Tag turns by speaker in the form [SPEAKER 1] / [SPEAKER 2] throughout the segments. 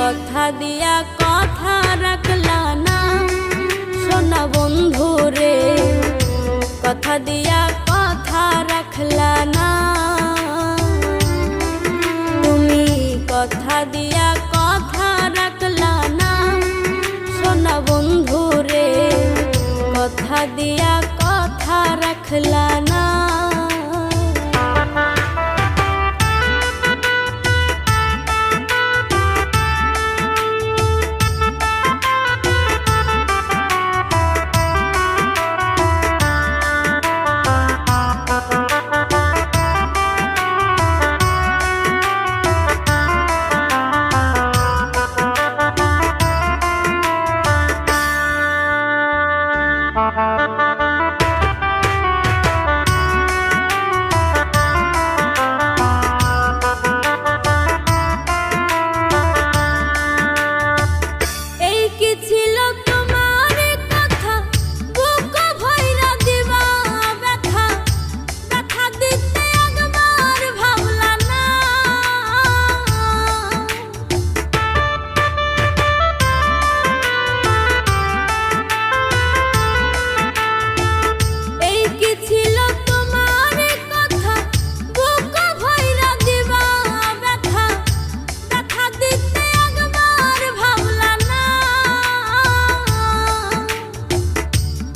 [SPEAKER 1] কথা দিয়া কথা রাখলা না সোনা বন্ধু রে, কথা দিয়া কথা রাখলা না। তুমি কথা দিয়া কথা রাখলা না সোনা বন্ধু রে, কথা দিয়া কথা রাখলা না।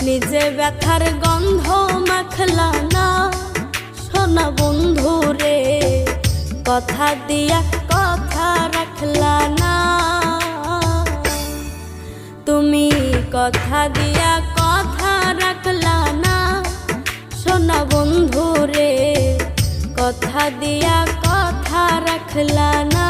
[SPEAKER 1] নিজে ব্যথার গন্ধ মাখলা না সোনা বন্ধু রে, কথা দিয়া কথা রাখলা না। তুমি কথা দিয়া কথা রাখলা না সোনা বন্ধু রে, কথা দিয়া কথা রাখলা না।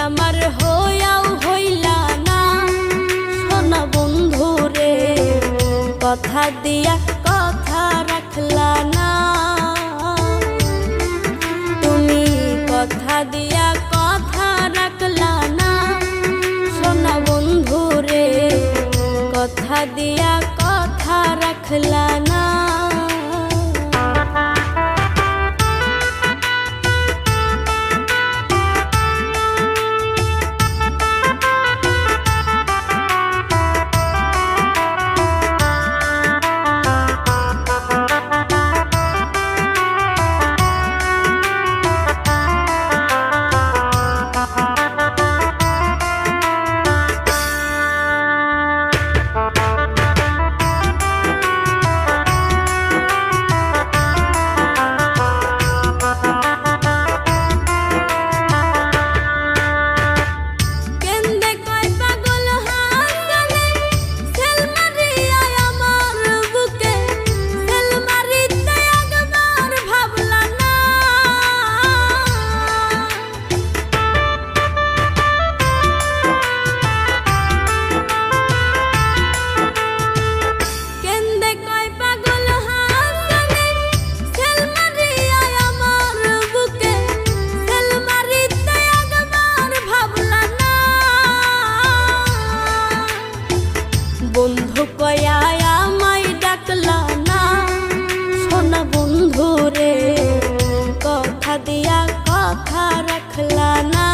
[SPEAKER 1] আমার হইয়াও হইলা না সোনা বন্ধু রে, কথা দিয়া কথা রাখলা না। তুমি কথা দিয়া কথা রাখলা না সোনা বন্ধু রে, কথা দিয়া কথা রাখলা না। বন্ধু কয়া আমায় ডাকলা না সোনা বন্ধু রে, কথা দিয়া কথা রাখলা না।